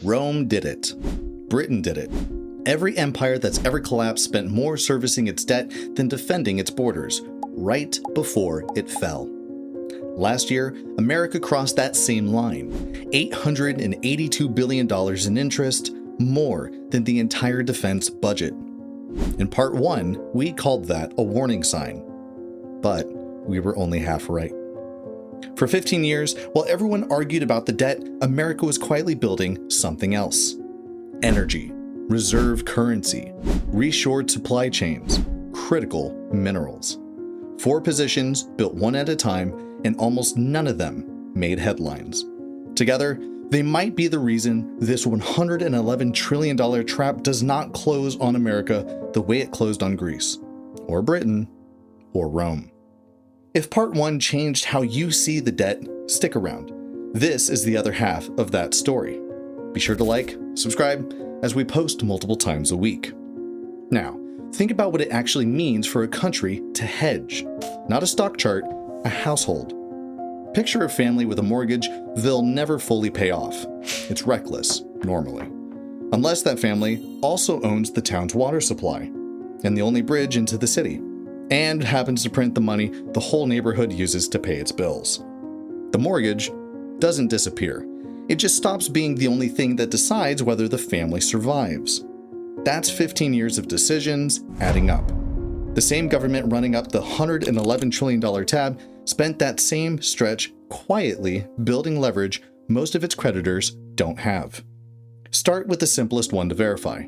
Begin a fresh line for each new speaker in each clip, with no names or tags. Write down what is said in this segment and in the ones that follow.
Rome did it. Britain did it. Every empire that's ever collapsed spent more servicing its debt than defending its borders, right before it fell. Last year, America crossed that same line. $882 billion in interest, more than the entire defense budget. In part 1, we called that a warning sign. But we were only half right. For 15 years, while everyone argued about the debt, America was quietly building something else. Energy, reserve currency, reshored supply chains, critical minerals. 4 positions built one at a time, and almost none of them made headlines. Together, they might be the reason this $111 trillion trap does not close on America the way it closed on Greece, or Britain, or Rome. If part 1 changed how you see the debt, stick around. This is the other half of that story. Be sure to like, subscribe, as we post multiple times a week. Now, think about what it actually means for a country to hedge. Not a stock chart, a household. Picture a family with a mortgage they'll never fully pay off. It's reckless, normally. Unless that family also owns the town's water supply, and the only bridge into the city, and happens to print the money the whole neighborhood uses to pay its bills. The mortgage doesn't disappear. It just stops being the only thing that decides whether the family survives. That's 15 years of decisions adding up. The same government running up the $111 trillion tab spent that same stretch quietly building leverage most of its creditors don't have. Start with the simplest one to verify.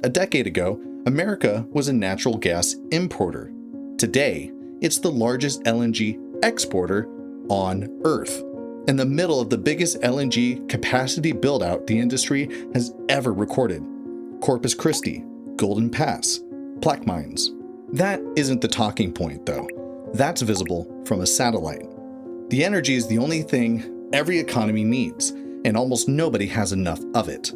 A decade ago, America was a natural gas importer. Today, it's the largest LNG exporter on Earth, in the middle of the biggest LNG capacity build-out the industry has ever recorded. Corpus Christi, Golden Pass, Plaquemines. That isn't the talking point, though. That's visible from a satellite. The energy is the only thing every economy needs, and almost nobody has enough of it.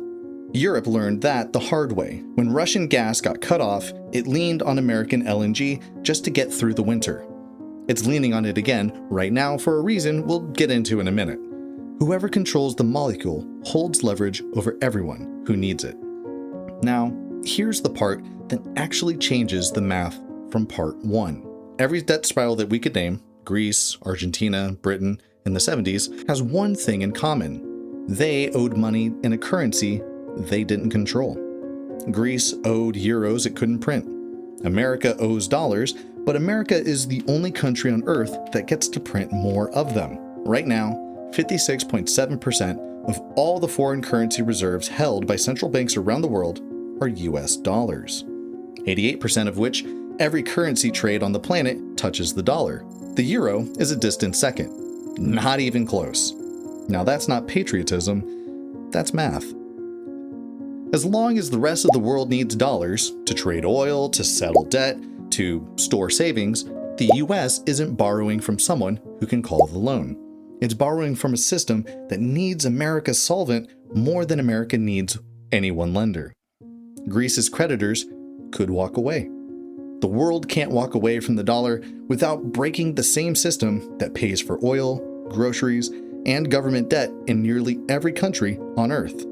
Europe learned that the hard way. When Russian gas got cut off, it leaned on American LNG just to get through the winter. It's leaning on it again right now for a reason we'll get into in a minute. Whoever controls the molecule holds leverage over everyone who needs it. Now, here's the part that actually changes the math from part 1. Every debt spiral that we could name, Greece, Argentina, Britain, in the 70s, has one thing in common. They owed money in a currency they didn't control. Greece owed euros it couldn't print. America owes dollars, but America is the only country on Earth that gets to print more of them. Right now, 56.7% of all the foreign currency reserves held by central banks around the world are US dollars. 88% of which every currency trade on the planet touches the dollar. The euro is a distant second. Not even close. Now that's not patriotism, that's math. As long as the rest of the world needs dollars to trade oil, to settle debt, to store savings, the US isn't borrowing from someone who can call the loan. It's borrowing from a system that needs America solvent more than America needs any one lender. Greece's creditors could walk away. The world can't walk away from the dollar without breaking the same system that pays for oil, groceries, and government debt in nearly every country on Earth.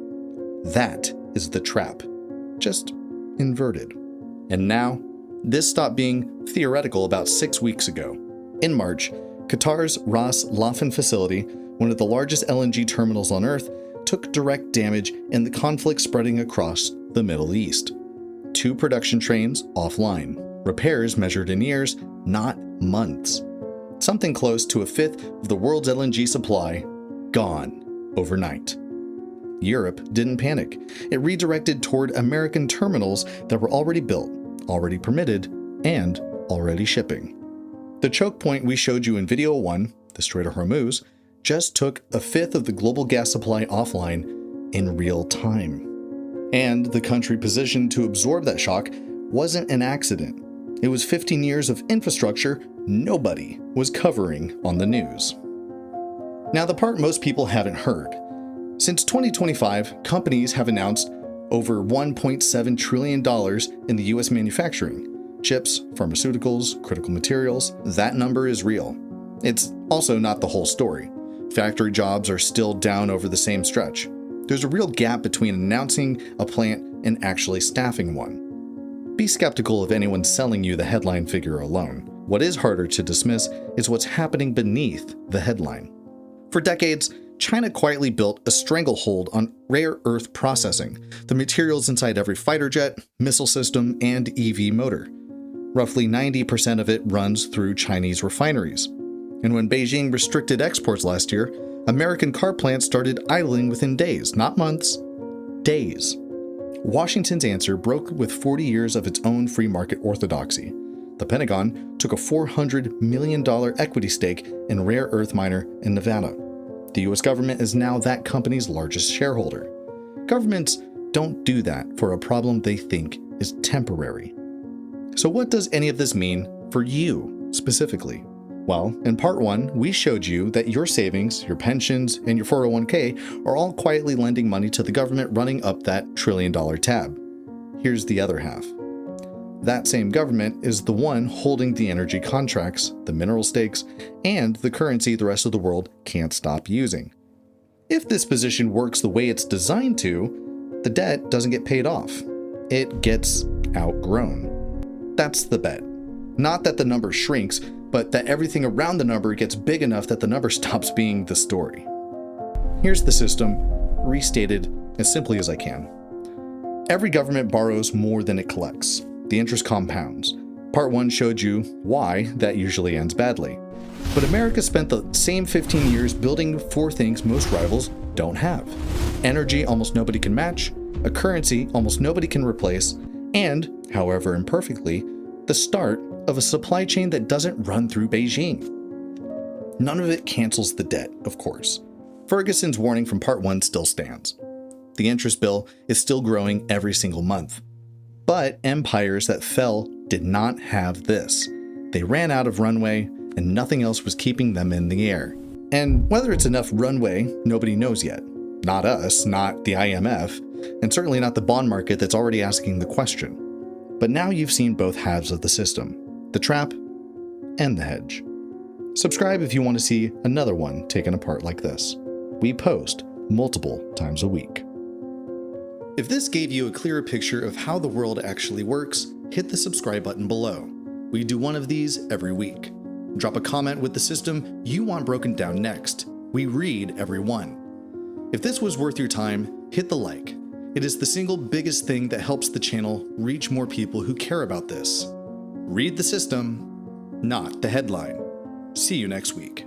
That is the trap, just inverted. And now, this stopped being theoretical about 6 weeks ago. In March, Qatar's Ras Laffan facility, one of the largest LNG terminals on Earth, took direct damage in the conflict spreading across the Middle East. 2 production trains offline. Repairs measured in years, not months. Something close to a fifth of the world's LNG supply gone overnight. Europe didn't panic. It redirected toward American terminals that were already built, already permitted, and already shipping. The choke point we showed you in video 1, the Strait of Hormuz, just took a fifth of the global gas supply offline in real time. And the country positioned to absorb that shock wasn't an accident. It was 15 years of infrastructure nobody was covering on the news. Now, the part most people haven't heard. Since 2025, companies have announced over $1.7 trillion in the US manufacturing. Chips, pharmaceuticals, critical materials, that number is real. It's also not the whole story. Factory jobs are still down over the same stretch. There's a real gap between announcing a plant and actually staffing one. Be skeptical of anyone selling you the headline figure alone. What is harder to dismiss is what's happening beneath the headline. For decades, China quietly built a stranglehold on rare earth processing, the materials inside every fighter jet, missile system, and EV motor. Roughly 90% of it runs through Chinese refineries. And when Beijing restricted exports last year, American car plants started idling within days, not months, days. Washington's answer broke with 40 years of its own free market orthodoxy. The Pentagon took a $400 million equity stake in rare earth miner in Nevada. The US government is now that company's largest shareholder. Governments don't do that for a problem they think is temporary. So what does any of this mean for you specifically? Well, in part 1, we showed you that your savings, your pensions, and your 401k are all quietly lending money to the government running up that trillion-dollar tab. Here's the other half. That same government is the one holding the energy contracts, the mineral stakes, and the currency the rest of the world can't stop using. If this position works the way it's designed to, the debt doesn't get paid off. It gets outgrown. That's the bet. Not that the number shrinks, but that everything around the number gets big enough that the number stops being the story. Here's the system, restated as simply as I can. Every government borrows more than it collects. The interest compounds. Part 1 showed you why that usually ends badly. But America spent the same 15 years building 4 things most rivals don't have. Energy almost nobody can match, a currency almost nobody can replace, and, however imperfectly, the start of a supply chain that doesn't run through Beijing. None of it cancels the debt, of course. Ferguson's warning from part 1 still stands. The interest bill is still growing every single month. But empires that fell did not have this. They ran out of runway, and nothing else was keeping them in the air. And whether it's enough runway, nobody knows yet. Not us, not the IMF, and certainly not the bond market that's already asking the question. But now you've seen both halves of the system. The trap, and the hedge. Subscribe if you want to see another one taken apart like this. We post multiple times a week. If this gave you a clearer picture of how the world actually works, hit the subscribe button below. We do one of these every week. Drop a comment with the system you want broken down next. We read every one. If this was worth your time, hit the like. It is the single biggest thing that helps the channel reach more people who care about this. Read the system, not the headline. See you next week.